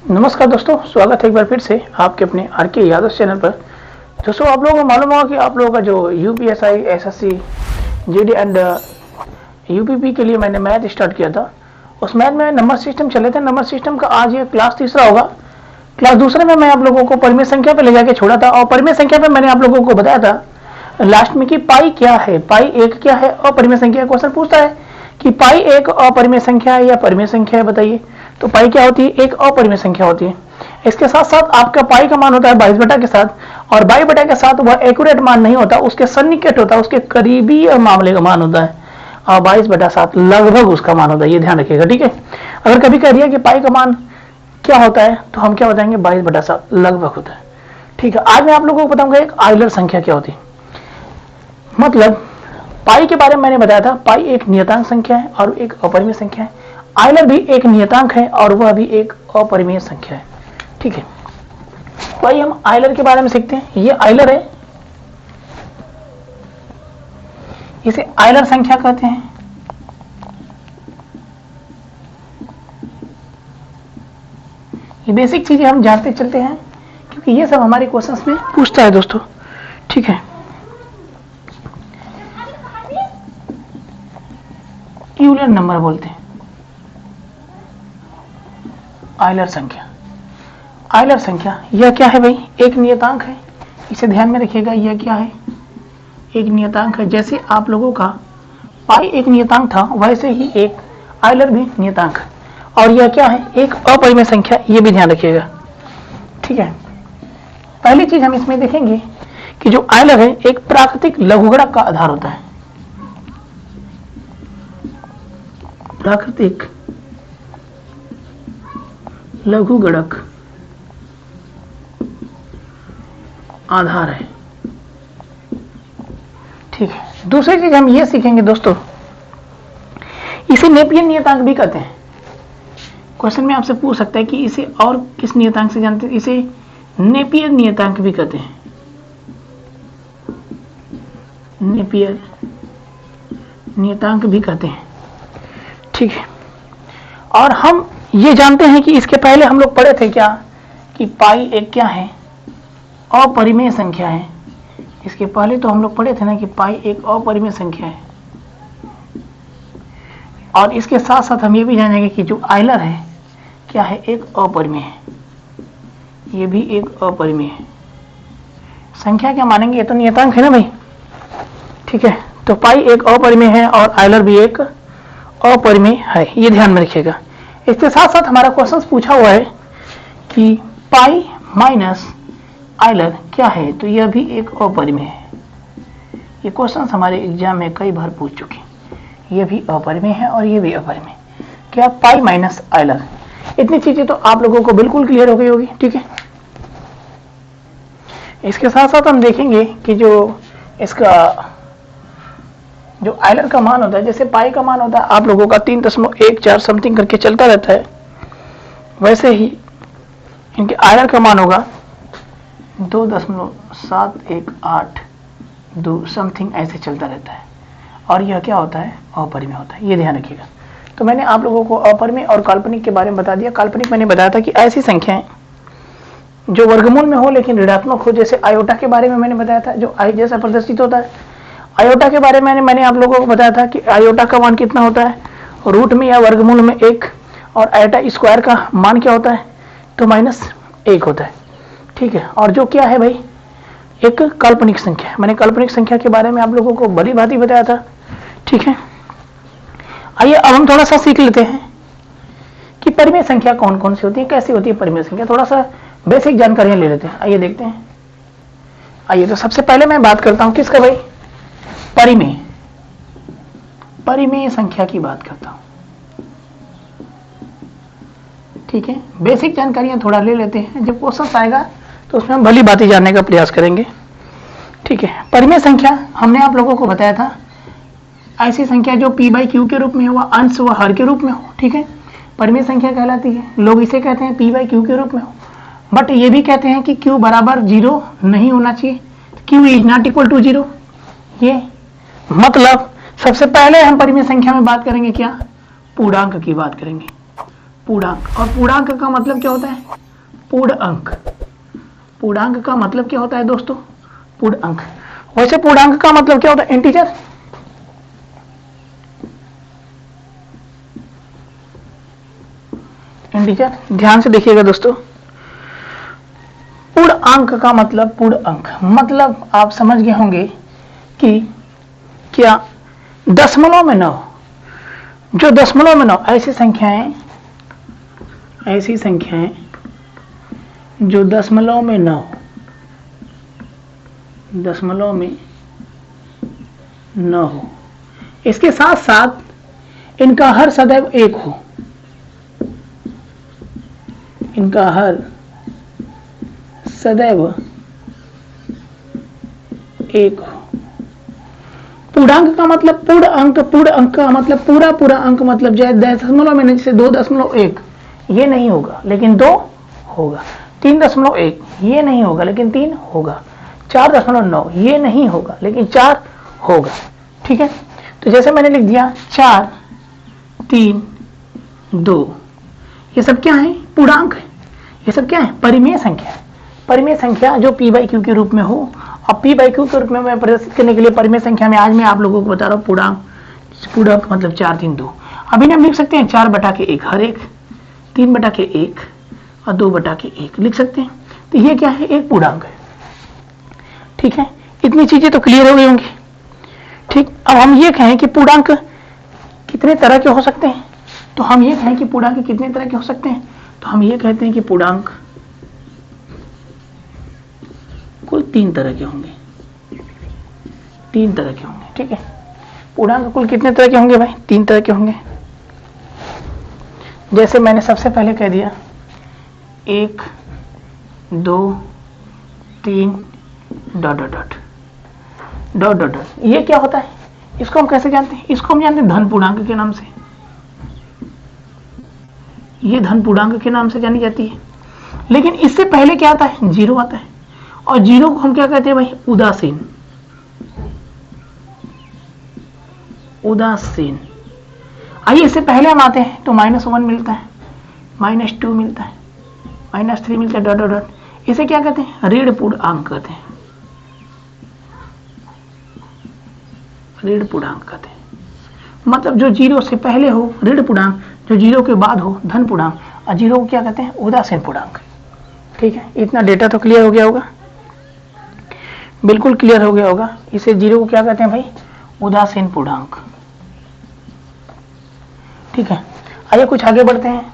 नमस्कार दोस्तों, स्वागत है एक बार फिर से आपके अपने आर के यादव चैनल पर। दोस्तों, आप लोगों को मालूम होगा कि आप लोगों का जो UPSI, SSC, GD and UPP के लिए मैंने मैथ स्टार्ट किया था। उस मैथ में नंबर सिस्टम चले थे। नंबर सिस्टम का आज ये क्लास तीसरा होगा। क्लास दूसरे में मैं आप लोगों को परिमेय संख्या पर ले जाके छोड़ा था और परिमेय संख्या पर मैंने आप लोगों को बताया था लास्ट में कि पाई क्या है, पाई एक क्या है। अपरिमेय संख्या क्वेश्चन पूछता है कि पाई एक अपरिमेय संख्या है या परिमेय संख्या है, बताइए। तो पाई क्या होती है? एक अपरिमेय संख्या होती है। इसके साथ साथ आपका पाई का मान होता है 22 बटा के साथ, और 22 बटा के साथ वह एक्यूरेट मान नहीं होता, उसके सन्निकट होता है, उसके करीबी मामले का मान होता है। और 22 बटा 7 लगभग उसका मान होता है, ये ध्यान रखिएगा, ठीक है। अगर कभी कह दिया कि पाई का मान क्या होता है तो हम क्या बताएंगे? 22 बटा 7 लगभग होता है, ठीक है। आज मैं आप लोगों को बताऊंगा एक आइलर संख्या क्या होती है। मतलब पाई के बारे में मैंने बताया था, पाई एक नियतांक संख्या है और एक अपरिमेय संख्या है। आइलर भी एक नियतांक है और वह भी एक अपरिमेय संख्या है, ठीक है। तो आइए हम आइलर के बारे में सीखते हैं। ये आइलर है, इसे आइलर संख्या कहते हैं। ये बेसिक चीजें हम जानते चलते हैं क्योंकि ये सब हमारे क्वेश्चंस में पूछता है दोस्तों, ठीक है। यूलर नंबर बोलते हैं आइलर संख्या। आइलर संख्या यह क्या है भाई? एक नियतांक है, इसे ध्यान में रखिएगा। यह क्या है? एक नियतांक है। जैसे आप लोगों का पाई एक नियतांक था, वैसे ही एक आइलर भी नियतांक है। और यह क्या है? एक अपरिमेय संख्या, ये भी ध्यान रखिएगा, ठीक है। पहली चीज हम इसमें देखेंगे कि जो आइलर है एक प्राकृतिक लघुगणक का आधार होता है। प्राकृतिक लघुगणक आधार है, ठीक है। दूसरी चीज हम ये सीखेंगे दोस्तों, इसे नेपियर नियतांक भी कहते हैं। क्वेश्चन में आपसे पूछ सकता है कि इसे और किस नियतांक से जानते हैं? इसे नेपियर नियतांक भी कहते हैं। नेपियर नियतांक भी कहते हैं, ठीक है। और हम ये जानते हैं कि इसके पहले हम लोग पढ़े थे क्या कि पाई एक क्या है? अपरिमेय संख्या है। इसके पहले तो हम लोग पढ़े थे ना कि पाई एक अपरिमेय संख्या है। और इसके साथ साथ हम ये भी जानेंगे कि जो आइलर है क्या है? एक अपरिमेय है। ये भी एक अपरिमेय है। संख्या क्या मानेंगे? ये तो नियतांक है ना भाई, ठीक है। तो पाई एक अपरिमेय है और आइलर भी एक अपरिमेय है, ये ध्यान में रखिएगा। इसके साथ साथ हमारा क्वेश्चन पूछा हुआ है कि पाई माइनस आइलर क्या है? तो यह भी एक अपरिमेय है। ये क्वेश्चन हमारे एग्जाम में कई बार पूछ चुके हैं। ये भी अपरिमेय है और ये भी अपरिमेय। क्या? Pi minus Euler. इतनी चीजें तो आप लोगों को बिल्कुल क्लियर हो गई होगी, ठीक है। इसके साथ साथ हम देखेंगे कि जो इसका जो आइलर का मान होता है, जैसे पाई का मान होता है आप लोगों का 3.14 समथिंग करके चलता रहता है, वैसे ही इनके आइलर का मान होगा 2.718 समथिंग, ऐसे चलता रहता है। और यह क्या होता है? अपरिमेय होता है, ये ध्यान रखिएगा। तो मैंने आप लोगों को अपरिमेय और काल्पनिक के बारे में बता दिया। काल्पनिक मैंने बताया था कि ऐसी संख्याएं जो वर्गमूल में हो लेकिन ऋणात्मक हो, जैसे आयोटा के बारे में मैंने बताया था, जो आई जैसा प्रदर्शित होता है। आयोटा के बारे में मैंने आप लोगों को बताया था कि आयोटा का मान कितना होता है? रूट में या वर्गमूल में 1, और आयोटा स्क्वायर का मान क्या होता है? तो -1 होता है, ठीक है। और जो क्या है भाई? एक काल्पनिक संख्या। मैंने काल्पनिक संख्या के बारे में आप लोगों को भली भांति बताया था, ठीक है। आइए अब हम थोड़ा सा सीख लेते हैं कि परिमेय संख्या कौन कौन सी होती है, कैसी होती है परिमेय संख्या। थोड़ा सा बेसिक जानकारियां ले लेते हैं। आइए देखते हैं। आइए तो सबसे पहले मैं बात करता हूं किसका भाई? परिमेय। परिमेय संख्या की बात करता हूं, ठीक है। बेसिक जानकारियां थोड़ा ले लेते हैं, जब क्वेश्चन आएगा तो उसमें हम भली बातें जानने का प्रयास करेंगे, ठीक है। परिमेय संख्या हमने आप लोगों को बताया था ऐसी संख्या जो p/q के रूप में हो, अंश व हर के रूप में हो, ठीक है, परिमेय संख्या कहलाती है। लोग इसे कहते हैं p/q के रूप में हो, बट ये भी कहते हैं कि q बराबर 0 नहीं होना चाहिए, q is not equal to 0। ये मतलब सबसे पहले हम परिमेय संख्या में बात करेंगे क्या? पूर्णांक की बात करेंगे। पूर्णांक। और पूर्णांक का मतलब क्या होता है? पूर्णांक। पूर्णांक का मतलब क्या होता है दोस्तों? पूर्णांक। वैसे पूर्णांक का मतलब क्या होता है? इंटीजर। इंटीजर। ध्यान से देखिएगा दोस्तों, पूर्णांक का मतलब पूर्णांक मतलब आप समझ गए होंगे कि क्या दशमलव में 9, जो दशमलव में 9 ऐसी संख्याएं जो दशमलव में 9 हो, इसके साथ साथ इनका हर सदैव 1 हो, इनका हर सदैव 1 हो। पूर्णांक का मतलब पूर्ण अंक का मतलब पूरा अंक, मतलब जैसे दशमलव में जैसे 2.1 ये नहीं होगा लेकिन 2 होगा, 3.1 ये नहीं होगा लेकिन 3 होगा, 4.9 ये नहीं होगा लेकिन 4 होगा। ठीक है, तो जैसे मैंने लिख दिया 4, 3, 2, ये सब क्या है? पूर्णांक है। ये सब क्या है? परिमेय संख्या है। परिमेय संख्या जो p/q के रूप में हो। अब p/q के रूप में मैं प्रदर्शित करने के लिए परिमेय संख्या में आज मैं आप लोगों को बता रहा हूँ पूर्णांक मतलब 4, 3, 2। अभी हम लिख सकते हैं 4/1 हर एक, 3/1 और 2/1 लिख सकते हैं। तो ये क्या है? एक पूर्णांक है। ठीक है, इतनी चीजें तो क्लियर हो गई होंगी। ठीक, अब हम ये कहें कि पूर्णांक कितने तरह के हो सकते हैं, तो हम ये कहें कि पूर्णांक कितने तरह के हो सकते हैं, तो हम ये कहते हैं कि पूर्णांक कुल 3 तरह के होंगे। 3 तरह के होंगे। ठीक है, पूर्णांक कुल कितने तरह के होंगे भाई? 3 तरह के होंगे। जैसे मैंने सबसे पहले कह दिया 1, 2, 3 ... ये क्या होता है? इसको हम कैसे जानते हैं? इसको हम जानते हैं धन पूर्णांक के नाम से। ये धन पूर्णांक के नाम से जानी जाती है। लेकिन इससे पहले क्या आता है? 0 आता है, और 0 को हम क्या कहते हैं भाई? उदासीन। उदासीन। आइए इससे पहले हम आते हैं तो -1 मिलता है, -2 मिलता है, -3 मिलता है ... इसे क्या कहते हैं? ऋण पूर्णांक कहते हैं। ऋण पूर्णांक कहते हैं मतलब जो 0 से पहले हो ऋण पूर्णांक, जो 0 के बाद हो धन पूर्णांक, और 0 को क्या कहते हैं? उदासीन पूर्णांक। ठीक है, इतना डेटा तो क्लियर हो गया होगा, बिल्कुल क्लियर हो गया होगा। इसे 0 को क्या कहते हैं भाई? उदासीन पूर्णांक। ठीक है, आइए कुछ आगे बढ़ते हैं।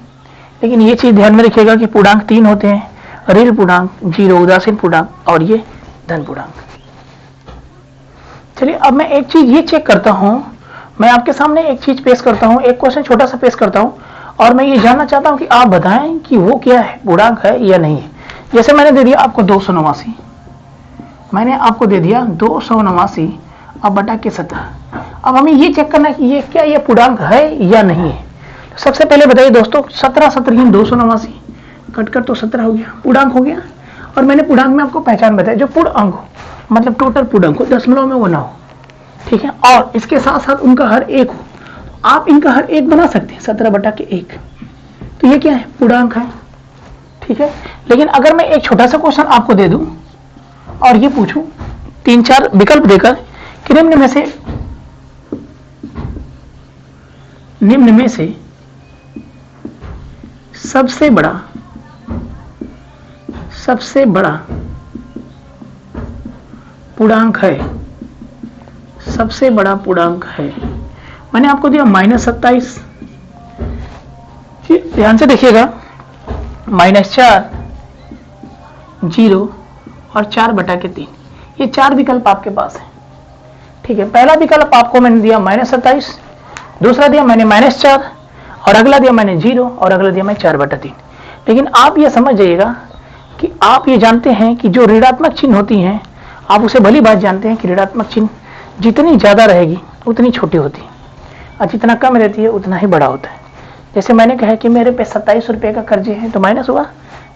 लेकिन ये चीज ध्यान में रखिएगा कि पूर्णांक 3 होते हैं, ऋण पूर्णांक, 0 उदासीन पूर्णांक और ये धन पूर्णांक। चलिए अब मैं एक चीज ये चेक करता हूं, मैं आपके सामने एक चीज पेश करता हूं, एक क्वेश्चन छोटा सा पेश करता हूं, और मैं ये जानना चाहता हूं कि आप बताएं कि वो क्या है, पूर्णांक है या नहीं है। जैसे मैंने दे दिया आपको 289, मैंने आपको दे दिया 289 अब बटा के 17। अब हमें ये चेक करना है कि ये क्या, ये पूर्णांक है या नहीं है। तो सबसे पहले बताइए दोस्तों, 17 17 289 कटकर तो 17 हो गया, पूर्णांक हो गया। और मैंने पूर्णांक में आपको पहचान बताया, जो पूर्णांक हो मतलब टोटल पूर्णांक हो, दशमलव में वो ना हो। ठीक है, और इसके साथ साथ उनका हर एक हो, आप इनका हर एक बना सकते हैं 17/1। तो ये क्या है? पूर्णांक है। ठीक है, लेकिन अगर मैं एक छोटा सा क्वेश्चन आपको दे दूं और ये पूछूं 3-4 विकल्प देकर कि निम्न में से सबसे बड़ा पूर्णांक है, सबसे बड़ा पूर्णांक है। मैंने आपको दिया -27, ध्यान से देखिएगा, -4, 0 और 4/3। ये 4 विकल्प आपके पास है। ठीक है, पहला विकल्प आपको मैंने दिया -27, दूसरा दिया मैंने -4, और अगला दिया मैंने 0, और अगला दिया मैं 4/3। लेकिन आप ये समझ जाइएगा कि आप ये जानते हैं कि जो ऋणात्मक चिन्ह होती हैं, आप उसे भली बात जानते हैं कि ऋणात्मक चिन्ह जितनी ज्यादा रहेगी उतनी छोटी होती है, और जितना कम रहती है उतना ही बड़ा होता है। जैसे मैंने कहा कि मेरे पे 27 रुपए का कर्जे है, तो माइनस हुआ,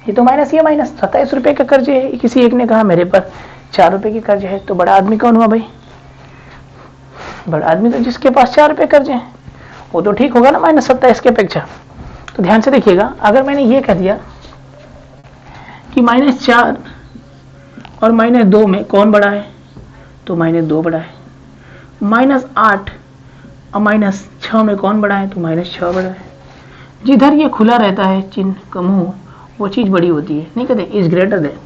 ये तो माइनस, ये माइनस, 27 रुपए का कर्जे है। किसी एक ने कहा मेरे पर 4 रुपए की कर्ज है, तो बड़ा आदमी कौन हुआ भाई? बड़ा आदमी तो जिसके पास 4 रुपए कर्ज है, वो तो ठीक होगा ना -27 की अपेक्षा। तो ध्यान से देखिएगा, अगर मैंने ये कह दिया कि -4 और -2 में कौन बड़ा है, तो -2 बड़ा है। -8 और -6 में कौन बड़ा है, तो -6 बड़ा है। जिधर ये खुला रहता है चिन्ह का मुंह, वो चीज बड़ी होती है। नहीं कहते is greater than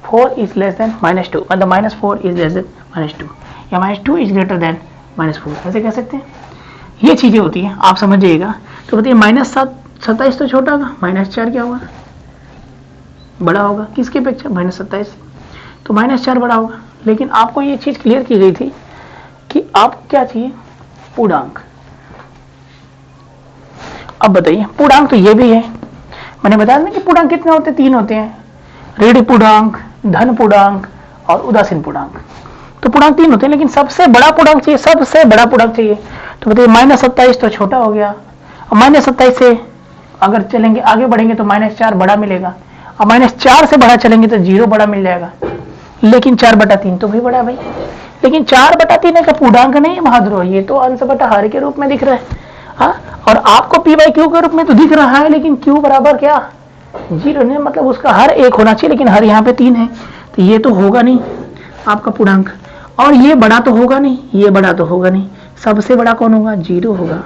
4 is less than -2, मतलब -4 इज लेस देन -2 या -2 इज ग्रेटर देन -4, ऐसे कह सकते हैं। ये चीजें होती हैं, आप समझिएगा। तो बताइए -27 तो छोटा होगा, -4 क्या होगा, बड़ा होगा किसके अपेक्षा, -27, तो -4 बड़ा होगा। लेकिन आपको ये चीज क्लियर की गई थी कि आपको क्या चाहिए, पूर्णांक। अब बताइए पूर्णांक तो ये भी है, मैंने बताया ना कि पूर्णांक कितने होते हैं, 3 होते हैं, ऋण पूर्णांक, धन पूर्णांक और उदासीन पूर्णांक। तो पूर्णांक 3 होते हैं, लेकिन सबसे बड़ा पूर्णांक चाहिए, सबसे बड़ा पूर्णांक चाहिए। तो बताइए -27 तो छोटा हो गया, और -27 से अगर चलेंगे आगे बढ़ेंगे तो -4 बड़ा मिलेगा, और -4 से बड़ा चलेंगे तो 0 बड़ा मिल जाएगा। लेकिन 4/3 तो भी बड़ा है भाई, लेकिन 4/3 का पूर्णांक नहीं है बहादुर, ये तो अंश बटा हर के रूप में दिख रहा है। हाँ, और आपको p/q के रूप में तो दिख रहा है, लेकिन q बराबर क्या, 0 नहीं, मतलब उसका हर एक होना चाहिए, लेकिन हर यहाँ पे 3 है, तो ये तो होगा नहीं आपका पूर्णांक। और ये बड़ा तो होगा नहीं, ये बड़ा तो होगा नहीं, सबसे बड़ा कौन होगा, 0 होगा।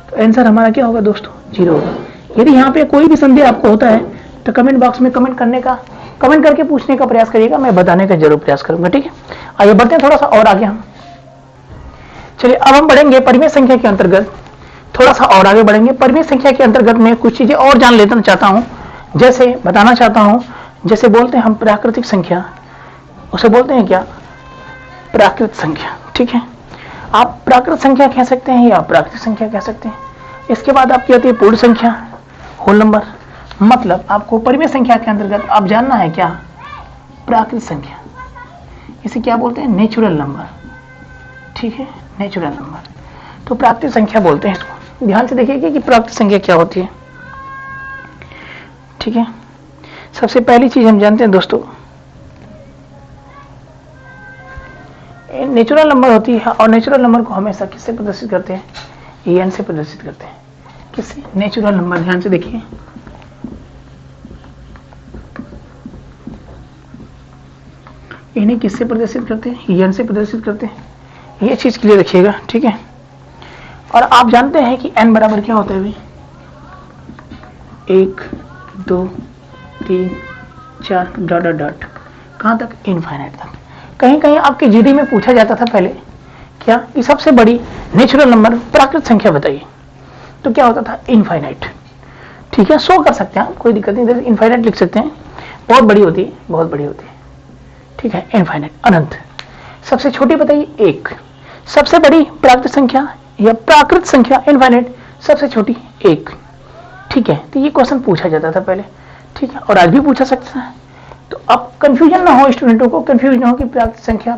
तो आंसर हमारा क्या होगा दोस्तों, 0 होगा। यदि यहाँ पे कोई भी संदेह आपको होता है तो कमेंट बॉक्स में कमेंट करके पूछने का प्रयास करिएगा, मैं बताने का जरूर प्रयास करूंगा, ठीक है। आइए बढ़ते हैं थोड़ा सा और आगे हम। चलिए अब हम बढ़ेंगे परिमेय संख्या के अंतर्गत, थोड़ा सा और आगे बढ़ेंगे। परिमेय संख्या के अंतर्गत में कुछ चीजें और जान लेना चाहता हूं, जैसे बताना चाहता हूं, जैसे बोलते हैं हम प्राकृतिक संख्या, उसे बोलते हैं क्या, प्राकृत संख्या, ठीक है। आप प्राकृत संख्या कह सकते हैं या प्राकृतिक संख्या कह सकते हैं। इसके बाद आपकी आती है पूर्ण संख्या, होल नंबर। मतलब आपको परिमेय संख्या के अंतर्गत आप जानना है क्या, प्राकृत संख्या, इसे क्या बोलते हैं, नेचुरल नंबर, ठीक है, नेचुरल नंबर। तो प्राकृतिक संख्या बोलते हैं इसको। ध्यान से देखिए कि प्राकृतिक संख्या क्या होती है, ठीक है। सबसे पहली चीज हम जानते हैं दोस्तों, नेचुरल नंबर होती है, और नेचुरल नंबर को हमेशा किससे प्रदर्शित करते हैं, एन से प्रदर्शित करते हैं। किससे, नेचुरल नंबर। ध्यान से देखिए, इन्हें किससे प्रदर्शित करते हैं, एन से प्रदर्शित करते हैं। ये चीज क्लियर रखिएगा, ठीक है। और आप जानते हैं कि n बराबर क्या होता है भाई, 1 2 3 4 डॉट डॉट डॉट, कहां तक, इनफाइनाइट तक। कहीं कहीं आपके जीडी में पूछा जाता था पहले क्या, कि सबसे बड़ी नेचुरल नंबर प्राकृत संख्या बताइए, तो क्या होता था, इनफाइनाइट, ठीक है। शो कर सकते हैं आप, कोई दिक्कत नहीं, जैसे इनफाइनाइट लिख सकते हैं, बहुत बड़ी होती है, बहुत बड़ी होती है, ठीक है, इनफाइनाइट, अनंत। सबसे छोटी बताइए 1, सबसे बड़ी प्राकृत संख्या या प्राकृत संख्या इनफाइनाइट, सबसे छोटी 1, ठीक है। तो ये क्वेश्चन पूछा जाता था पहले, ठीक है, और आज भी पूछा सकता है। तो अब कंफ्यूजन ना हो स्टूडेंटों को, कंफ्यूज ना हो कि प्राकृत संख्या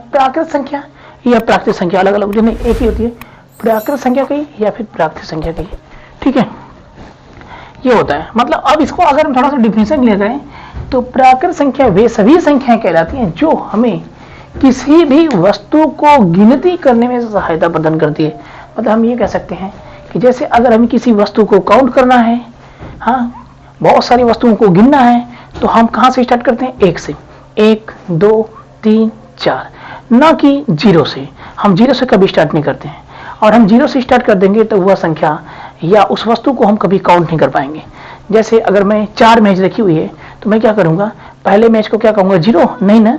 या प्राकृतिक संख्या अलग अलग नहीं, एक ही होती है, प्राकृत संख्या कही या फिर प्राकृतिक संख्या कही, ठीक है, ये होता है। मतलब अब इसको अगर हम थोड़ा सा डिफिनेशन क्लियर करें तो प्राकृत संख्या वे सभी संख्याएं कहलाती हैं जो हमें किसी भी वस्तु को गिनती करने में सहायता प्रदान करती है। मतलब हम ये कह सकते हैं कि जैसे अगर हमें किसी वस्तु को काउंट करना है, हाँ, बहुत सारी वस्तुओं को गिनना है, तो हम कहाँ से स्टार्ट करते हैं, 1 से, 1 2 3 4, ना कि 0 से। हम 0 से कभी स्टार्ट नहीं करते हैं, और हम 0 से स्टार्ट कर देंगे तो वह संख्या या उस वस्तु को हम कभी काउंट नहीं कर पाएंगे। जैसे अगर मैं 4 मैच रखी हुई है तो मैं क्या करूंगा, पहले मैच को क्या कहूंगा, 0, नहीं ना,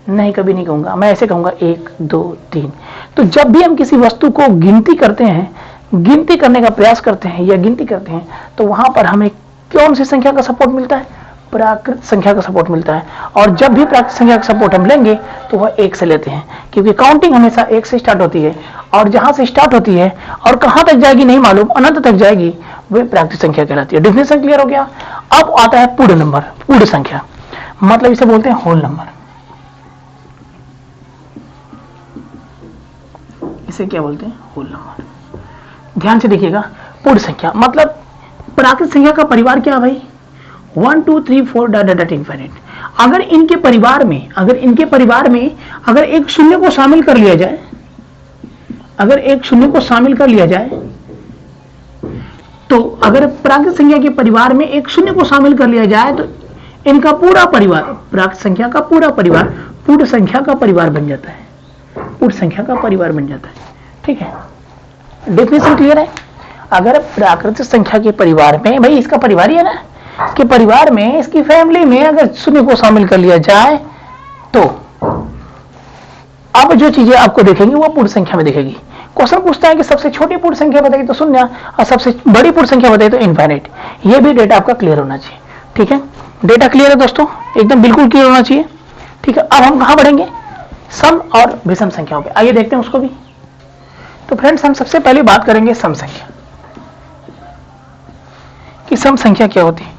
नहीं, कभी नहीं कहूंगा, मैं ऐसे कहूंगा 1 2 3। तो जब भी हम किसी वस्तु को गिनती करते हैं, गिनती करने का प्रयास करते हैं या गिनती करते हैं, तो वहां पर हमें कौन सी संख्या का सपोर्ट मिलता है, प्राकृत संख्या का सपोर्ट मिलता है। और जब भी प्राकृत संख्या का सपोर्ट हम लेंगे तो वह 1 से लेते हैं, क्योंकि काउंटिंग हमेशा 1 से स्टार्ट होती है, और जहां से स्टार्ट होती है और कहां तक जाएगी नहीं मालूम, अनंत तक जाएगी, वह प्राकृतिक संख्या कहलाती है। डिफिनेशन क्लियर हो गया। अब आता है पूर्ण नंबर, पूर्ण संख्या, मतलब इसे बोलते हैं होल नंबर। इसे क्या बोलते हैं, होल नंबर। ध्यान से देखिएगा, पूर्ण संख्या मतलब प्राकृत संख्या का परिवार क्या है भाई, 1 2 3 4 डॉट डॉट इनफिनिट। अगर इनके परिवार में अगर एक शून्य को शामिल कर लिया जाए, अगर एक शून्य को शामिल कर लिया जाए, तो अगर प्राकृत संख्या के परिवार में एक शून्य को शामिल कर लिया जाए तो इनका पूरा परिवार, प्राकृत संख्या का पूरा परिवार पूर्ण संख्या का परिवार बन जाता है, पूर्ण संख्या का परिवार बन जाता है। ठीक है, डेफिनेशन क्लियर है। अगर प्राकृतिक संख्या के परिवार में, भाई इसका परिवार ही है ना, इसके परिवार में, इसकी फैमिली में अगर शून्य को शामिल कर लिया जाए तो अब जो चीजें आपको देखेंगी वो पूर्ण संख्या में दिखेगी। क्वेश्चन पूछता है कि सबसे छोटी पूर्ण संख्या बताइए तो शून्य, और सबसे बड़ी पूर्ण संख्या बताइए तो इनफाइनाइट। ये भी डेटा आपका क्लियर होना चाहिए। ठीक है, डेटा क्लियर है दोस्तों, एकदम बिल्कुल क्लियर होना चाहिए। ठीक है, अब हम कहां बढ़ेंगे, सम और विषम संख्याओं पे। आइए देखते हैं उसको भी। तो फ्रेंड्स, हम सबसे पहले बात करेंगे सम संख्या कि सम संख्या क्या होती है,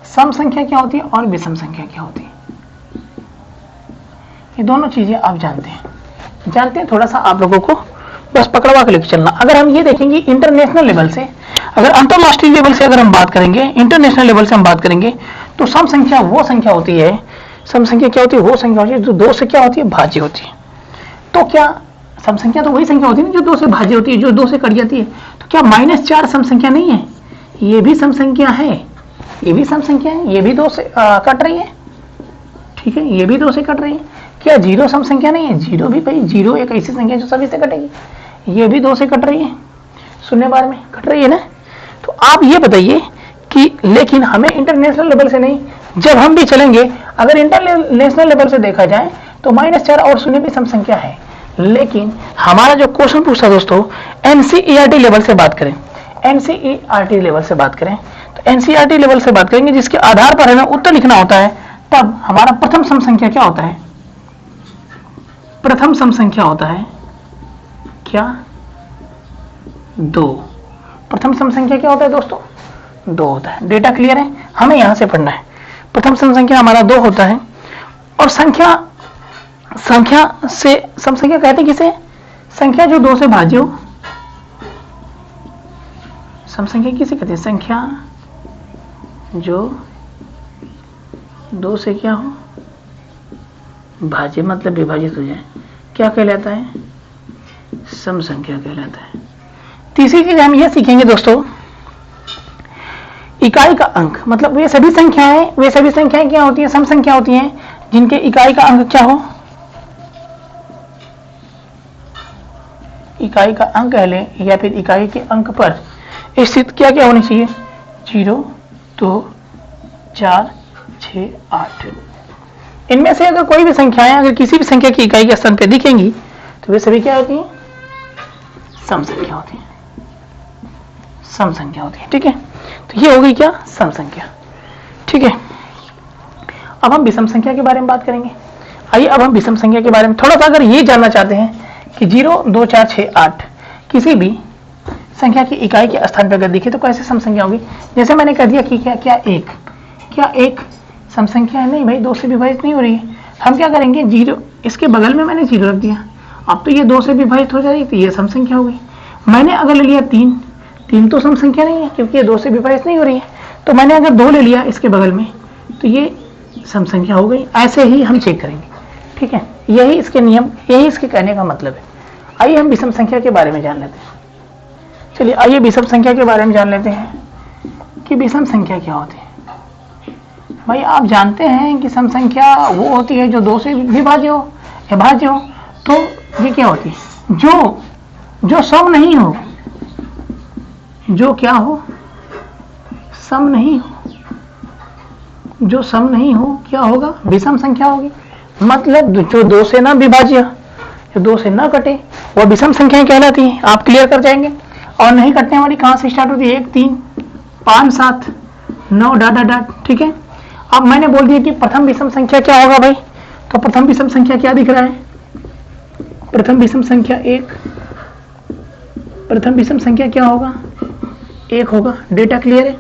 सम संख्या क्या होती है और विषम संख्या क्या होती है। ये दोनों चीजें आप जानते हैं, थोड़ा सा आप लोगों को बस पकड़वा के लेकर चलना। अगर हम ये देखेंगे इंटरनेशनल लेवल से, अगर अंतरराष्ट्रीय लेवल से अगर हम बात करेंगे, इंटरनेशनल लेवल से हम बात करेंगे, तो सम संख्या वो संख्या होती है, सम संख्या क्या होती है, वो संख्या होती है जो दो से क्या होती है, भाज्य होती है। तो क्या सम संख्या तो वही संख्या होती है ना जो दो से भाज्य होती है, जो दो से कट जाती है। तो क्या -4 सम संख्या नहीं है? ये भी सम संख्या है, ये भी सम संख्या है, ये भी दो से कट रही है। ठीक है, ये भी दो से कट रही है। क्या 0 सम संख्या नहीं है? 0 भी, भाई 0 एक ऐसी संख्या जो सभी से कटेगी। ये भी 2 से कट रही है, शून्य बार में कट रही है ना। तो आप ये बताइए कि लेकिन हमें इंटरनेशनल लेवल से नहीं, जब हम भी चलेंगे, अगर इंटरनेशनल लेवल से देखा जाए तो -4 और शून्य भी सम संख्या है। लेकिन हमारा जो क्वेश्चन पूछा दोस्तों, एनसीईआरटी लेवल से बात करें, एनसीईआरटी लेवल से बात करें, तो एनसीईआरटी लेवल से बात करेंगे जिसके आधार पर हमें उत्तर लिखना होता है। तब हमारा प्रथम सम संख्या क्या होता है, प्रथम सम संख्या होता है क्या, 2। प्रथम सम संख्या क्या होता है दोस्तों, 2 होता है। डेटा क्लियर है, हमें यहां से पढ़ना है। प्रथम सम संख्या हमारा 2 होता है। और संख्या से सम संख्या कहते हैं किसे, संख्या जो 2 से भाज्य हो। सम संख्या किसे कहते हैं, संख्या जो 2 से क्या हो, भाज्य मतलब विभाजित हो जाए, क्या कहलाता है, सम संख्या कहलाता है। तीसरी चीज हम यह सीखेंगे दोस्तों, इकाई का अंक, मतलब वे सभी संख्याएं क्या होती हैं, सम संख्या होती हैं जिनके इकाई का अंक क्या हो, इकाई का अंक कह लें या फिर इकाई के अंक पर स्थित क्या क्या होनी चाहिए, 0, 2, 4, 6, 8। इनमें से अगर कोई भी संख्याएं अगर किसी भी संख्या की इकाई के स्थान पर दिखेंगी तो वे सभी क्या होती हैं, सम संख्या होती है, सम संख्या होती है। ठीक है, तो ये हो गई क्या, सम संख्या। ठीक है, अब हम विषम संख्या के बारे में बात करेंगे। आइए अब हम विषम संख्या के बारे में थोड़ा सा अगर ये जानना चाहते हैं कि 0, 2, 4, 6, 8 किसी भी संख्या की इकाई के स्थान पर अगर दिखे तो कैसे सम संख्या होगी। जैसे मैंने कह दिया कि क्या एक सम संख्या है, नहीं भाई 2 से विभाजित नहीं हो रही है। हम क्या करेंगे, 0 इसके बगल में मैंने 0 रख दिया, अब तो ये 2 से विभाजित हो जाएगी, तो ये सम संख्या हो गई। मैंने अगर ले लिया 3 तो सम संख्या नहीं है क्योंकि ये 2 से विभाजित नहीं हो रही है। तो मैंने अगर 2 ले लिया इसके बगल में तो ये सम संख्या हो गई। ऐसे ही हम चेक करेंगे। ठीक है, यही इसके नियम, यही इसके कहने का मतलब है। आइए हम विषम संख्या के बारे में जान लेते हैं। चलिए आइए विषम संख्या के बारे में जान लेते हैं कि विषम संख्या क्या होती है। भाई आप जानते हैं कि सम संख्या वो होती है जो 2 से विभाज्य हो या भाज्य हो। तो ये क्या होती है, जो सम नहीं हो, जो क्या हो, सम नहीं हो, जो सम नहीं हो क्या होगा, विषम संख्या होगी। मतलब जो 2 से ना विभाज्य, जो 2 से ना कटे वो विषम संख्याएं कहलाती हैं। आप क्लियर कर जाएंगे। और नहीं कटने वाली कहां से स्टार्ट होती है, 1, 3, 5, 7, 9 डॉट। ठीक है, अब मैंने बोल दिया कि प्रथम विषम संख्या क्या होगा भाई, तो प्रथम विषम संख्या क्या दिख रहा है, प्रथम विषम संख्या 1, प्रथम विषम संख्या क्या होगा, 1 होगा। डेटा क्लियर है।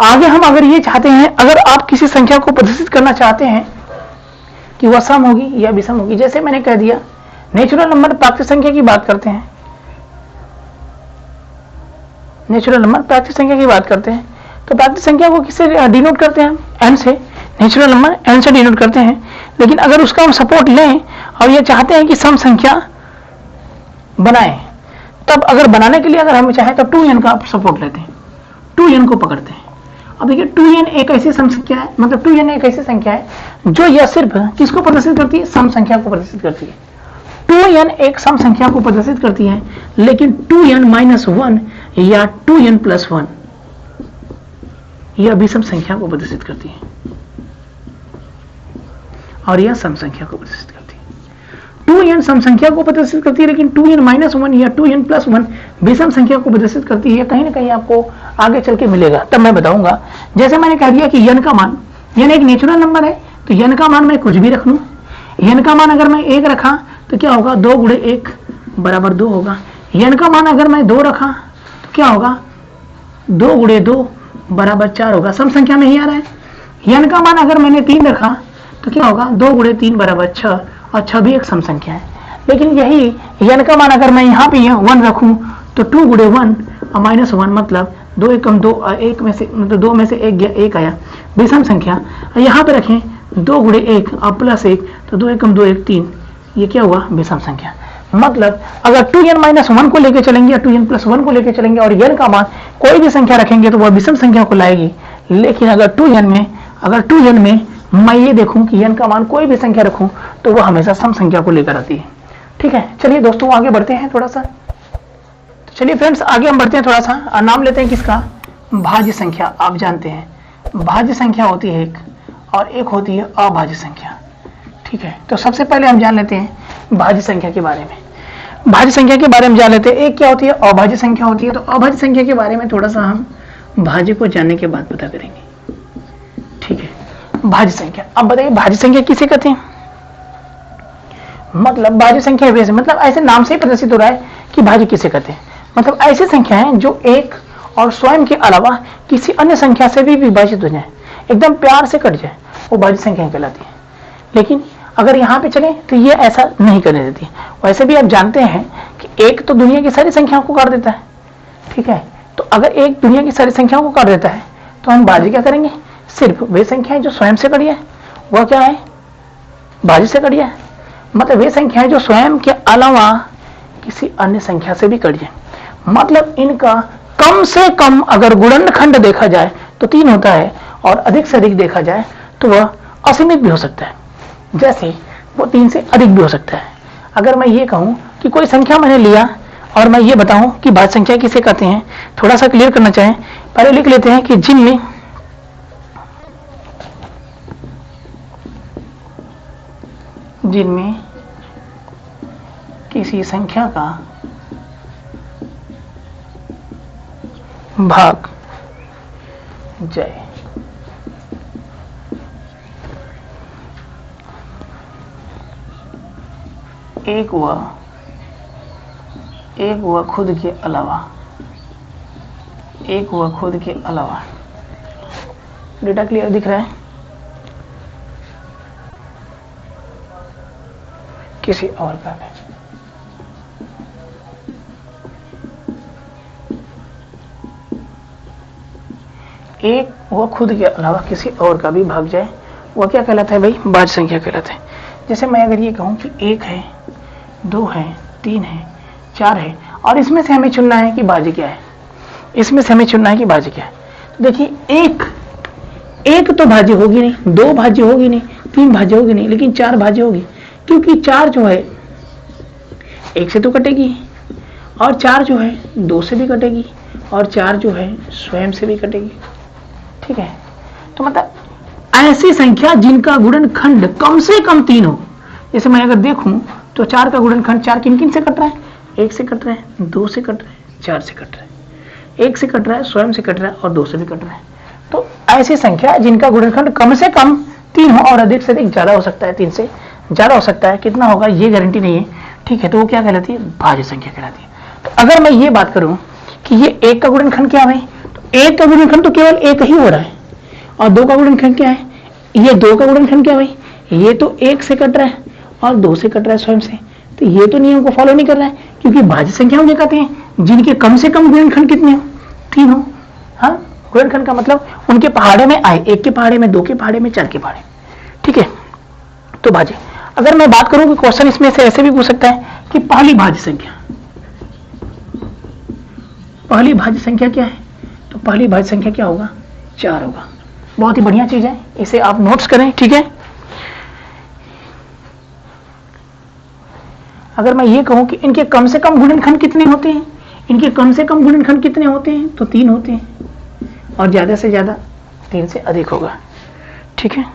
आगे हम अगर ये चाहते हैं, अगर आप किसी संख्या को प्रदर्शित करना चाहते हैं कि वह सम होगी या विषम होगी, जैसे मैंने कह दिया नेचुरल नंबर प्राकृतिक संख्या की बात करते हैं, नेचुरल नंबर प्राकृतिक संख्या की बात करते हैं, तो प्राकृतिक संख्या को किससे डिनोट करते हैं, n से। नेचुरल नंबर n से डिनोट करते हैं। लेकिन अगर उसका हम सपोर्ट लें और ये चाहते हैं कि सम संख्या बनाएं, तब अगर बनाने के लिए अगर हम चाहें तो 2n का सपोर्ट लेते हैं। 2n को पकड़ते हैं। अब देखिए 2n एक ऐसी सम संख्या है, मतलब 2n एक ऐसी संख्या है जो यह सिर्फ किसको प्रदर्शित करती है, सम संख्या को प्रदर्शित करती है। 2n एक सम संख्या को प्रदर्शित करती है, लेकिन 2n माइनस 1 या 2n प्लस 1 यह विषम संख्या को प्रदर्शित करती है और यह सम संख्या को प्रदर्शित करती है। 2n सम संख्या को प्रदर्शित करती है, लेकिन 2n माइनस 1 या 2n प्लस 1 विषम संख्या को प्रदर्शित करती है। कहीं ना कहीं आपको आगे चल के मिलेगा, तब मैं बताऊंगा। जैसे मैंने कह दिया कि n का मान, n एक नेचुरल नंबर है, तो n का मान मैं कुछ भी रख लूं। n का मान अगर मैं 1 रखा तो क्या होगा, 2 गुणे 1 बराबर 2 होगा। n का मान अगर मैं 2 रखा तो क्या होगा, 2 गुणे 2 बराबर 4 होगा। सम संख्या में ही आ रहा है। n का मान अगर मैंने 3 रखा तो क्या होगा, 2 गुणे 3 बराबर 6, और 6 भी एक सम संख्या है। लेकिन यही n का मान अगर मैं यहाँ पे 1 रखूं तो 2 गुणे 1 और माइनस 1 मतलब 2 एकम 2, एक में से मतलब 2 में से 1 आया, विषम संख्या। यहाँ पे रखें 2 गुणे 1 और प्लस 1, तो 2 एकम 2 1 3, ये क्या हुआ, विषम संख्या। मतलब अगर 2n माइनस 1 को लेकर चलेंगे या 2n प्लस 1 को लेकर चलेंगे और n का मान कोई भी संख्या रखेंगे तो वह विषम संख्या को लाएगी। लेकिन अगर 2n में मैं ये देखूं कि n का मान कोई भी संख्या रखूं तो वह हमेशा सम संख्या को लेकर आती है। ठीक है, चलिए दोस्तों आगे बढ़ते हैं थोड़ा सा। तो चलिए फ्रेंड्स आगे हम बढ़ते हैं थोड़ा सा, और नाम लेते हैं किसका, भाज्य संख्या। आप जानते हैं भाज्य संख्या होती है एक, और एक होती है अभाज्य संख्या। ठीक है, तो सबसे पहले हम जान लेते हैं भाज्य संख्या के बारे में। भाज्य संख्या के बारे में जान लेते हैं। एक क्या होती है, अभाज्य संख्या होती है। तो अभाज्य संख्या के बारे में थोड़ा सा हम भाज्य को जानने के बाद पता करेंगे। ठीक है, भाज्य संख्या। अब बताइए भाज्य संख्या किसे कहते हैं। मतलब भाज्य संख्या वैसे, मतलब ऐसे नाम से ही प्रदर्शित हो रहा है कि भाज्य किसे कहते हैं। मतलब ऐसी संख्या है जो एक और स्वयं के अलावा किसी अन्य संख्या से भी विभाजित हो जाए, एकदम प्यार से कट जाए, वो भाज्य संख्या कहलाती है। लेकिन अगर यहाँ पे चले तो ये ऐसा नहीं करने देती। वैसे भी आप जानते हैं कि एक तो दुनिया की सारी संख्याओं को काट देता है। ठीक है, तो अगर एक दुनिया की सारी संख्याओं को काट देता है तो हम भाज्य क्या करेंगे, सिर्फ वे संख्याएं जो स्वयं से कटी है वह क्या है, भाज्य से कटी है। मतलब वे संख्याएं जो स्वयं के अलावा किसी अन्य संख्या से भी कटी है। मतलब इनका कम से कम अगर गुणनखंड देखा जाए तो 3 होता है, और अधिक से अधिक देखा जाए तो वह असीमित भी हो सकता है। जैसे वो 3 से अधिक भी हो सकता है। अगर मैं ये कहूं कि कोई संख्या मैंने लिया और मैं ये बताऊं कि भाज्य संख्या किसे कहते हैं, थोड़ा सा क्लियर करना चाहें, पहले लिख लेते हैं कि जिनमें किसी संख्या का भाग जय एक व खुद के अलावा डेटा क्लियर दिख रहा है, किसी और का नहीं। एक व खुद के अलावा किसी और का भी भाग जाए, वह क्या कहलाता है भाई, भाज्य संख्या कहलाता है। जैसे मैं अगर ये कहूं कि 1 है, 2 है, 3 है, 4 है, और इसमें से हमें चुनना है कि भाज्य क्या है, इसमें से हमें चुनना है कि भाज्य क्या है। तो देखिए एक तो भाज्य होगी नहीं, 2 भाज्य होगी नहीं, 3 भाज्य होगी नहीं, लेकिन 4 भाज्य होगी, क्योंकि 4 जो है 1 से तो कटेगी, और 4 जो है 2 से भी कटेगी, और 4 जो है स्वयं से भी कटेगी। ठीक है, तो मतलब ऐसी संख्या जिनका गुणनखंड कम से कम 3 हो। जैसे मैं अगर देखूं तो 4 का गुणनखंड 4 किन किन से कट रहा है, 1 से कट रहा है, 2 से कट रहा है, 4 से कट रहा है, 1 से कट रहा है, स्वयं से कट रहा है, और 2 से भी कट रहा है। तो ऐसी संख्या जिनका गुणनखंड कम से कम 3 हो, और अधिक से अधिक ज्यादा हो सकता है, 3 से ज्यादा हो सकता है, कितना होगा ये गारंटी नहीं है। ठीक है, तो वो क्या कहलाती है, भाज्य संख्या कहलाती है। तो अगर मैं ये बात करूं कि ये 1 का गुणनखंड क्या है, तो 1 का गुणनखंड तो केवल 1 ही हो रहा है, और 2 का गुणनखंड क्या है, ये 2 का गुणनखंड क्या भाई, ये तो 1 से कट रहा है और 2 से कट रहा है स्वयं से। तो ये तो नियम को फॉलो नहीं कर रहा है, क्योंकि भाज्य संख्या मुझे कहते हैं जिनके कम से कम गुणनखंड कितने हो, 3 हो। हाँ, गुणनखंड का मतलब उनके पहाड़े में आए, 1 के पहाड़े में, 2 के पहाड़े में, 4 के पहाड़े। ठीक है, तो भाज्य। अगर मैं बात करूं कि क्वेश्चन इसमें से ऐसे भी पूछ सकता है कि पहली भाज्य संख्या क्या है, तो पहली भाज्य संख्या क्या होगा, 4 होगा। बहुत ही बढ़िया चीज है, इसे आप नोट्स करें, ठीक है। अगर मैं ये कहूं कि इनके कम से कम गुणनखंड कितने होते हैं, इनके कम से कम गुणनखंड कितने होते हैं, तो 3 होते हैं, और ज्यादा से ज्यादा 3 से अधिक होगा, ठीक है।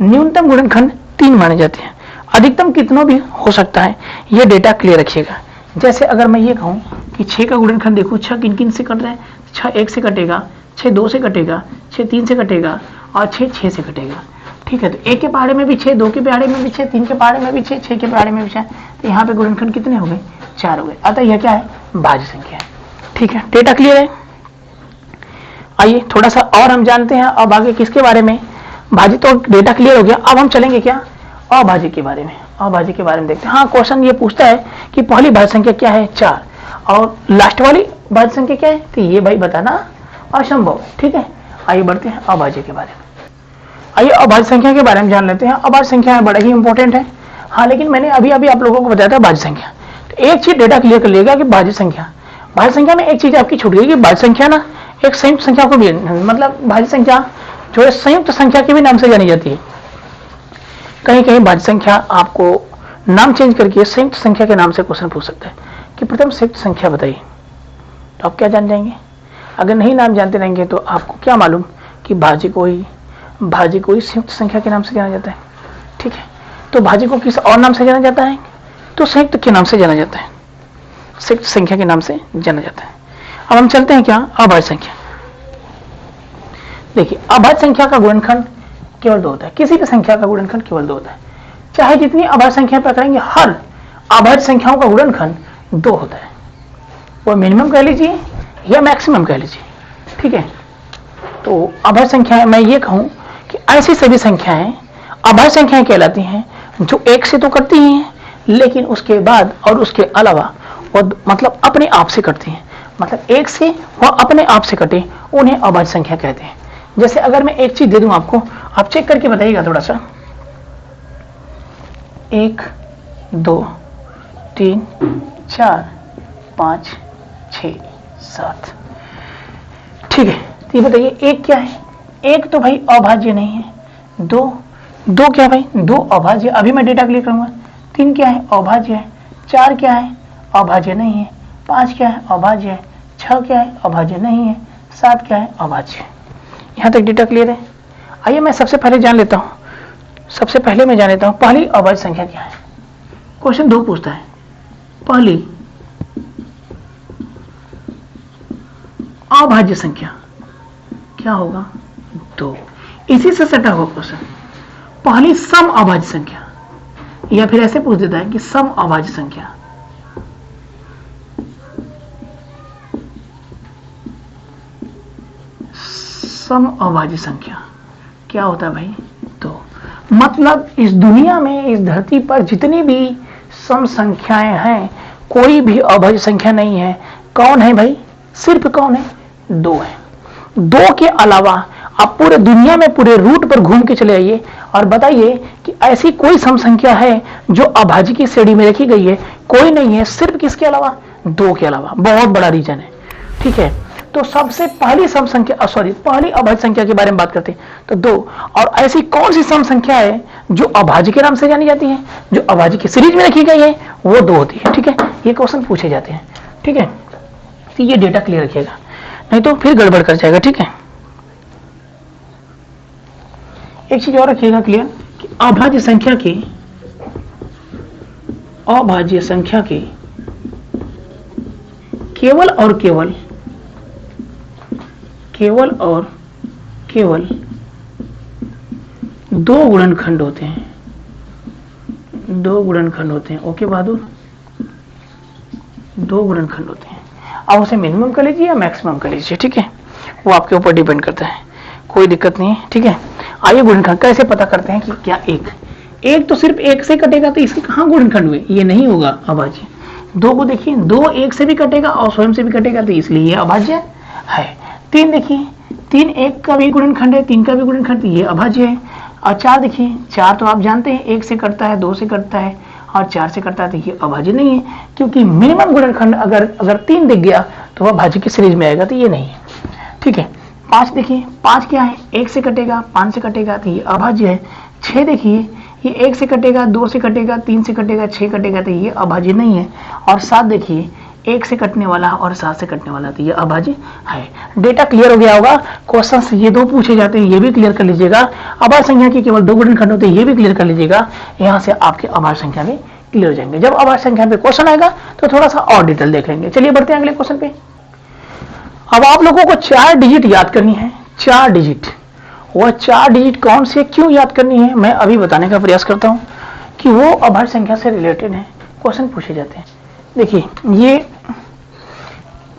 न्यूनतम गुणनखंड 3 माने जाते हैं, अधिकतम कितनों भी हो सकता है, ये डेटा क्लियर रखिएगा। जैसे अगर मैं ये कहूं कि 6 का गुणनखंड देखो, 6 किन किन से कट रहा है, 6 1 से कटेगा, 6 2 से कटेगा, 6 3 से कटेगा, और 6 6 से कटेगा, ठीक है। तो 1 के पहाड़े में भी 6, 2 के पहाड़े में भी 6, 3 के पहाड़े में भी 6, 6 के पहाड़े में भी 6, तो यहाँ पे गुणनखंड कितने हो गए, 4 हो गए। अतः यह क्या है, भाज्य संख्या है, ठीक है। डेटा क्लियर है। आइए थोड़ा सा और हम जानते हैं अब आगे किसके बारे में, भाज्य तो डेटा क्लियर हो गया, अब हम चलेंगे क्या, अभाज्य के बारे में। अभाज्य के बारे में देखते हैं। हाँ, क्वेश्चन ये पूछता है कि पहली भाज्य संख्या क्या है, 4, और लास्ट वाली भाज्य संख्या क्या है, तो ये भाई बताना असंभव, ठीक है। आइए बढ़ते हैं अभाज्य के बारे में। आइए अभाज्य संख्या के बारे में जान लेते हैं। अभाज्य संख्या बड़ा ही इंपॉर्टेंट है। हाँ, लेकिन मैंने अभी अभी आप लोगों को बताया था भाज्य संख्या, तो एक चीज डेटा क्लियर कर लिएगा कि भाज्य संख्या में एक चीज आपकी छूट गई कि भाज्य संख्या ना एक संयुक्त संख्या को भी, मतलब भाज्य संख्या जो है संयुक्त संख्या के भी नाम से जानी जाती है। कहीं कहीं भाज्य संख्या आपको नाम चेंज करके संयुक्त संख्या के नाम से क्वेश्चन पूछ सकता है कि प्रथम संयुक्त संख्या बताइए, तो आप क्या जान जाएंगे। अगर नहीं नाम जानते रहेंगे तो आपको क्या मालूम कि भाज्य को ही संयुक्त संख्या के नाम से जाना जाता है, ठीक है। तो भाज्य को किस और नाम से जाना जाता है, तो संयुक्त के नाम से जाना जाता है, संयुक्त संख्या के नाम से जाना जाता है। अब हम चलते हैं क्या, अभाज्य संख्या। देखिए, अभाज्य संख्या का गुणनखंड केवल 2 होता है, किसी भी संख्या का गुणनखंड केवल 2 होता है। चाहे जितनी अभाज्य संख्या पकड़ेंगे, हर अभाज्य संख्याओं का गुणनखंड 2 होता है, वो मिनिमम कह लीजिए या मैक्सिमम कह लीजिए, ठीक है। तो अभाज्य संख्या मैं ये कहूं कि ऐसी सभी संख्याएं अभाज्य संख्याएं कहलाती हैं जो 1 से तो करती ही हैं, लेकिन उसके बाद और उसके अलावा वो मतलब अपने आप से करती हैं, मतलब 1 से वह अपने आप से कटे, उन्हें अभाज्य संख्या कहते हैं। जैसे अगर मैं एक चीज दे दूं आपको, आप चेक करके बताइएगा थोड़ा सा, 1 2 3 4 5 6 7, ठीक है। तो ये बताइए 1 क्या है, 1 तो भाई अभाज्य नहीं है। 2 क्या भाई, 2 अभाज्य, अभी मैं डेटा क्लियर करूंगा। 3 क्या है, अभाज्य है। 4 क्या है, अभाज्य नहीं है। 5 क्या है, अभाज्य है। 6 क्या है, अभाज्य नहीं है। 7 क्या है, अभाज्य है। यहां तक डेटा क्लियर है। आइए मैं सबसे पहले जान लेता हूं, पहली अभाज्य संख्या क्या है। क्वेश्चन 2 पूछता है, पहली अभाज्य संख्या क्या होगा, 2। इसी से सटा हुआ क्वेश्चन, पहली सम अभाज्य संख्या, या फिर ऐसे पूछ देता है कि सम अभाज्य संख्या, सम अभाज्य संख्या क्या होता है भाई, 2। मतलब इस दुनिया में, इस धरती पर जितनी भी सम संख्याएं हैं, कोई भी अभाज्य संख्या नहीं है। कौन है भाई, सिर्फ कौन है, 2 है। 2 के अलावा आप पूरे दुनिया में पूरे रूट पर घूम के चले आइए और बताइए कि ऐसी कोई सम संख्या है जो अभाज्य की श्रेणी में रखी गई है, कोई नहीं है, सिर्फ किसके अलावा, 2 के अलावा। बहुत बड़ा रीजन है, ठीक है। तो सबसे पहली सम संख्या, पहली अभाज्य संख्या के बारे में बात करते हैं तो 2। और ऐसी कौन सी सम संख्या है जो अभाज्य के नाम से जानी जाती है, जो अभाज्य की सीरीज में रखी गई है, वो 2 होती है, ठीक है। ये क्वेश्चन पूछे जाते हैं, ठीक है। तो ये डेटा क्लियर रखिएगा, नहीं तो फिर गड़बड़ कर जाएगा, ठीक है। एक चीज और रखिएगा क्लियर कि अभाज्य संख्या के केवल और केवल 2 गुणनखंड होते हैं, 2 गुणनखंड होते हैं। ओके बहादुर, 2 गुणनखंड होते हैं। आप उसे मिनिमम कर लीजिए या मैक्सिमम कर लीजिए, ठीक है, वो आपके ऊपर डिपेंड करता है, कोई दिक्कत नहीं है, ठीक है। आइए गुणनखंड कैसे पता करते हैं कि क्या 1 तो सिर्फ 1 से कटेगा, तो इसके कहां गुणनखंड हुए, ये नहीं होगा अभाज्य। 2 को देखिए, 2 1 से भी कटेगा और स्वयं से भी कटेगा, तो इसलिए ये अभाज्य है। 3 देखिए, 3 1 का भी गुणनखंड है, 3 का भी गुणनखंड, ये अभाज्य है। और 4 देखिए, 4 तो आप जानते हैं 1 से कटता है, 2 से कटता है और 4 से कटता है, तो ये अभाज्य नहीं है, क्योंकि मिनिमम गुणनखंड अगर 3 दिख गया तो वह भाज्य की सीरीज में आएगा, तो ये नहीं है। ठीक है। 5 देखिए, 5 क्या है, 1 से कटेगा, 5 से कटेगा तो ये अभाज्य है। 6 देखिए, ये 1 से कटेगा, 2 से कटेगा, 3 से कटेगा, 6 कटेगा तो ये अभाज्य नहीं है। और 7 देखिए, 1 से कटने वाला और 7 से कटने वाला तो ये अभाज्य है। डेटा क्लियर हो गया होगा। क्वेश्चन से ये 2 पूछे जाते हैं, ये भी क्लियर कर लीजिएगा। अभाज्य संख्या की केवल 2 गुणनखंड होते हैं, ये भी क्लियर कर लीजिएगा। यहाँ से आपके अभाज्य संख्या भी क्लियर हो जाएंगे। जब अभाज्य संख्या पे क्वेश्चन आएगा तो थोड़ा सा और डिटेल देख लेंगे। चलिए बढ़ते हैं अगले क्वेश्चन पे। अब आप लोगों को 4 डिजिट याद करनी है। 4 डिजिट, वह 4 डिजिट कौन से, क्यों याद करनी है, मैं अभी बताने का प्रयास करता हूं कि वो अभाज्य संख्या से रिलेटेड है, क्वेश्चन पूछे जाते हैं। देखिए, ये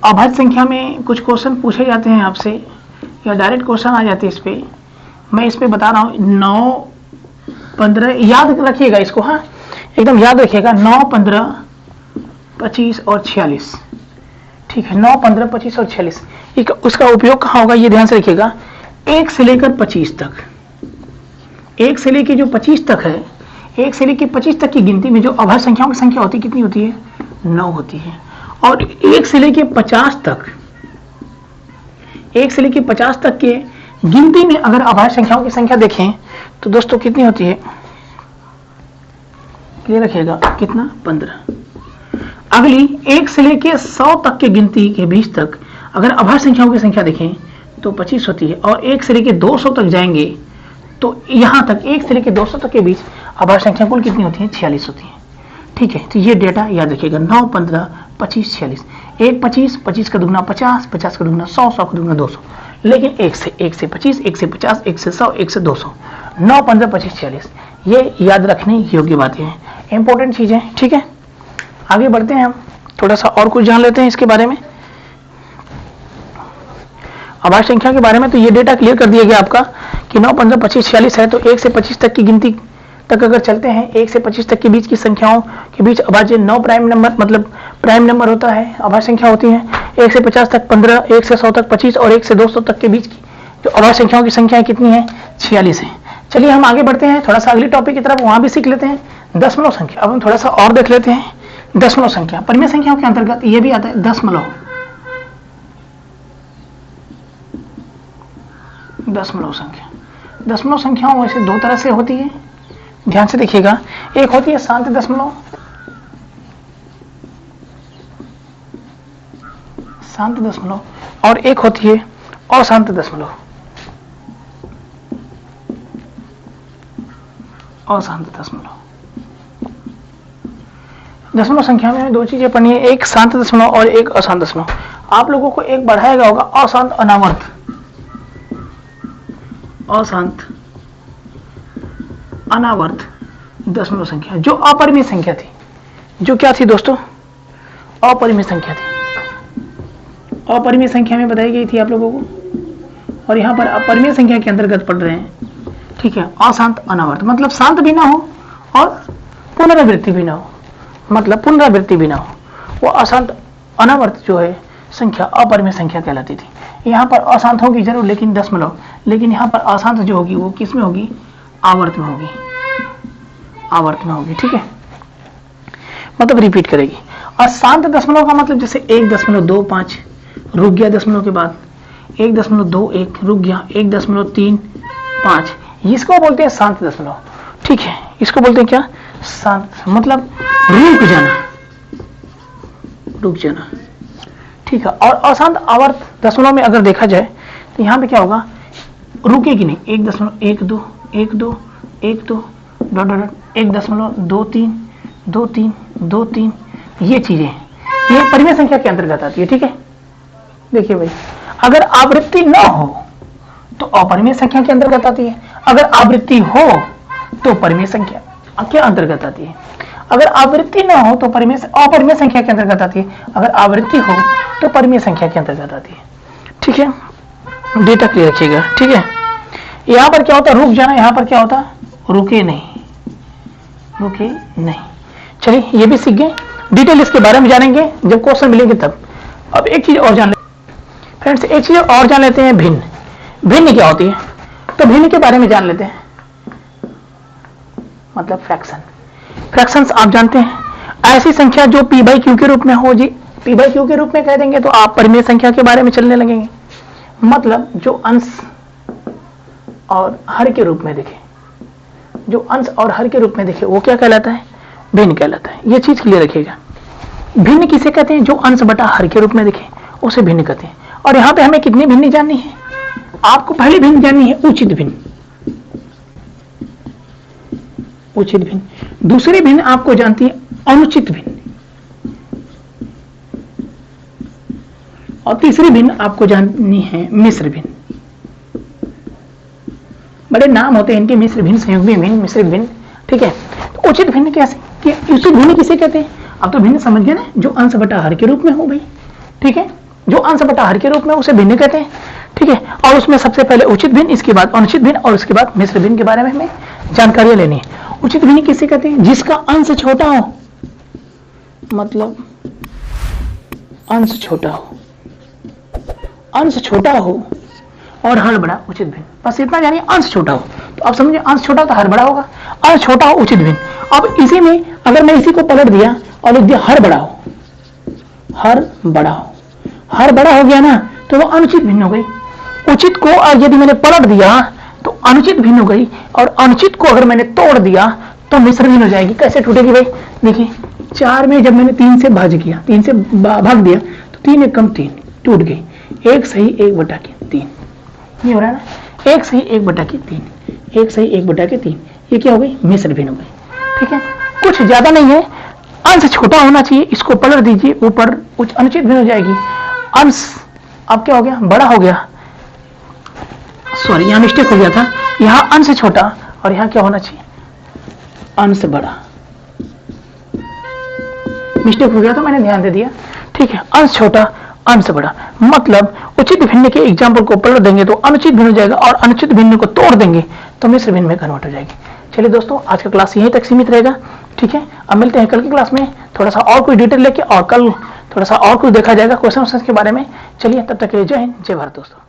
अभाज्य संख्या में कुछ क्वेश्चन पूछे जाते हैं आपसे, या डायरेक्ट क्वेश्चन आ जाते हैं इस पे। मैं इस पे बता रहा हूँ 9, 15, याद रखिएगा इसको, हाँ एकदम याद रखिएगा। 9, 15, 25 और 46, ठीक है। 9, 15, 25 और 46, उसका उपयोग कहाँ होगा ये ध्यान से रखिएगा। 1 से लेकर 25 तक, 1 से लेकर जो 25 तक है, 1 से लेकर 25 तक की गिनती में जो अभाज्य संख्याओं की संख्या होती है कितनी होती है, 9 होती है। और 1 से लेकर 50 तक, 1 से लेकर 50 तक के गिनती में अगर अभाज्य संख्याओं की संख्या देखें तो दोस्तों कितनी होती है, क्लियर रखिएगा, कितना, 15। अगली 1 से लेकर 100 तक के गिनती के बीच तक अगर अभाज्य संख्याओं की संख्या देखें तो 25 होती है। और 1 से लेकर 200 तक जाएंगे तो यहां तक 1 से लेकर 200 तक के बीच अभाज्य संख्या कुल कितनी होती है, 46 होती है, ठीक है। तो ये डेटा याद रखिएगा, 9, 15, 25, 46। 1 25, 25 का दुगना 50, 50 का दुगना 100, 100 का दुगना 200। लेकिन 1 से 25, 1 से 50, 1 से 100, 1 से 200, 9, 15, 25, 46, ये याद रखने योग्य बातें हैं, इंपॉर्टेंट चीजें, ठीक है। आगे बढ़ते हैं हम, थोड़ा सा और कुछ जान लेते हैं इसके बारे में, अभाज्य संख्या के बारे में। तो ये डेटा क्लियर कर दिया गया आपका कि 9, 15, 25, 46 है। तो 1 से 25 तक की गिनती तक अगर चलते हैं, 1 से 25 तक के बीच की संख्याओं के बीच अभाज्य 9 प्राइम नंबर, मतलब प्राइम नंबर होता है, अभाज्य संख्या होती है। 1 से 50 तक 15, 1 से 100 तक 25 और 1 से 200 तक के बीच की जो अभाज्य संख्याओं की संख्या कितनी है, 46 है। चलिए हम आगे बढ़ते हैं, थोड़ा सा अगले टॉपिक की तरफ, वहां भी सीख लेते हैं दशमलव संख्या। अब हम थोड़ा सा और देख लेते हैं दशमलव संख्या। परिमेय संख्याओं के अंतर्गत ये भी आता है दशमलव। दशमलव संख्या, दशमलव संख्याओं वैसे 2 तरह से होती है, ध्यान से देखिएगा। एक होती है शांत दशमलव, शांत दशमलव, और एक होती है अशांत दशमलव, अशांत दशमलव। दशमलव संख्या में 2 चीजें पढ़नी है, एक शांत दशमलव और एक अशांत दशमलव। आप लोगों को एक बढ़ाएगा होगा अशांत अनावर्त, अशांत अनावर्त दशमलव संख्या, जो अपरिमेय संख्या थी, जो क्या थी दोस्तों, अपरिमेय संख्या थी। अपरिमेय संख्या में बताई गई थी आप लोगों को, और यहां पर अपरिमेय संख्या के अंतर्गत पढ़ रहे हैं, ठीक है। अशांत अनावर्त मतलब शांत भी ना हो और पुनरावृत्ति भी ना हो, मतलब पुनरावृत्ति भी ना हो, वो अशांत अनावर्त जो है संख्या अपरिमेय संख्या कहलाती थी। यहाँ पर अशांत होगी जरूर, लेकिन दशमलव, लेकिन यहाँ पर अशांत जो होगी वो किस में होगी, आवर्त में होगी, आवर्त में होगी, ठीक है, मतलब रिपीट करेगी। और शांत दशमलव का मतलब जैसे 1.25 रुक गया दशमलव के बाद, 1.21 रुक गया, 1.35, इसको बोलते हैं शांत दशमलव, ठीक है। इसको बोलते हैं क्या, शांत, मतलब रुक जाना, रुक जाना, ठीक है। और अशांत आवर्त दशमलव में अगर देखा जाए तो यहाँ पे क्या होगा, रुकेगी नहीं, 1.12, 1.2, 1.2, 1.23, 2.3, 2.3, ये चीजें ये परिमेय संख्या के अंतर्गत आती है, ठीक है। देखिए भाई, अगर आवृत्ति न हो तो अपरिमेय संख्या के अंतर्गत आती है, अगर आवृत्ति हो तो परिमेय संख्या के अंतर्गत आती है, अगर आवृत्ति न हो तो अपरिमेय संख्या के अंतर्गत आती है, अगर आवृत्ति हो तो परिमेय संख्या के अंतर्गत आती है, ठीक है। डेटा क्लियर रखिएगा, ठीक है। यहां पर क्या होता है, रुक जाना, यहां पर क्या होता है, रुके नहीं, रुके नहीं। चलिए ये भी सीख गए, डिटेल इसके बारे में जानेंगे जब क्वेश्चन मिलेंगे तब। अब एक चीज और जान लेते फ्रेंड्स, एक चीज और जान लेते हैं, भिन्न। भिन्न क्या होती है, तो भिन्न के बारे में जान लेते हैं, मतलब फ्रैक्शन। फ्रैक्शंस आप जानते हैं, ऐसी संख्या जो p/q के रूप में हो जी, p/q के रूप में कह देंगे तो आप परिमेय संख्या के बारे में चलने लगेंगे। मतलब जो अंश और हर के रूप में दिखे, जो अंश और हर के रूप में दिखे वो क्या कहलाता है? भिन्न कहलाता है। ये चीज क्लियर रखिएगा। भिन्न किसे कहते हैं? जो अंश बटा हर के रूप में दिखे उसे भिन्न कहते हैं। और यहाँ पे हमें कितनी भिन्न जाननी है? आपको पहली भिन्न जाननी है उचित भिन्न। उचित भिन्न। दूसरी भिन्न आपको जानती है अनुचित भिन्न। और तीसरी भिन्न आपको जाननी है मिश्र भिन्न। बड़े नाम होते हैं इनके, मिश्र भिन्न, संयुग्मी भिन्न, मिश्र भिन्न। ठीक है, तो उचित भिन्न कैसे? उचित भिन्न किसे कहते हैं? अब तो भिन्न समझ गए ना, जो अंश बटा हर के रूप में हो भाई। ठीक है, जो अंश बटा हर के रूप में उसे भिन्न कहते हैं। ठीक है, और उसमें सबसे पहले उचित भिन्न, इसके बाद अनुचित भिन्न और उसके बाद मिश्र भिन्न के बारे में हमें जानकारियां लेनी है। उचित भिन्न किसे कहते हैं? जिसका अंश छोटा हो, मतलब अंश छोटा हो, अंश छोटा हो और हर बड़ा, उचित भिन्न। बस इतना जानिए, अंश छोटा हो तो आप समझिए अंश छोटा हो तो हर बड़ा होगा, अंश छोटा हो उचित भिन्न। अब इसी में अगर मैं इसी को पलट दिया और लिख दिया हर बड़ा हो, हर बड़ा हो, हर बड़ा हो गया ना तो वो अनुचित भिन्न हो गई। उचित को और यदि मैंने पलट दिया तो अनुचित भिन्न हो गई, और अनुचित को अगर मैंने तोड़ दिया तो मिश्र भिन्न हो जाएगी। कैसे टूटेगी भाई? देखिए 4 में जब मैंने 3 से भाग किया, 3 से भाग दिया तो 3 एक कम 3 टूट गई। 1 सही 1 बटा के 3 ये हो रहा है ना, 1 सही 1 बटा के 3, 1 सही 1 बटा के 3, ये क्या हो गई? मिश्र भिन्न हो गई। ठीक है, कुछ ज्यादा नहीं है, अंश छोटा होना चाहिए, इसको पलट दीजिए ऊपर, कुछ अनुचित भिन्न हो जाएगी। अंश अब क्या हो गया? बड़ा हो गया। सॉरी, यहाँ मिस्टेक हो गया था, यहाँ अंश छोटा और यहाँ क्या होना चाहिए? अंश बड़ा। मिस्टेक हो गया तो मैंने ध्यान दे दिया। ठीक है, अंश छोटा अंश बड़ा, मतलब उचित भिन्न के एग्जाम्पल को पलट देंगे तो अनुचित भिन्न हो जाएगा, और अनुचित भिन्न को तोड़ देंगे तो मिश्र भिन्न में कन्वर्ट हो जाएगी। चलिए दोस्तों, आज का क्लास यहीं तक सीमित रहेगा। ठीक है, अब मिलते हैं कल की क्लास में थोड़ा सा और कोई डिटेल लेके, और कल थोड़ा सा और कुछ देखा जाएगा क्वेश्चन के बारे में। चलिए, तब तक के लिए जय हिंद, जय भारत दोस्तों।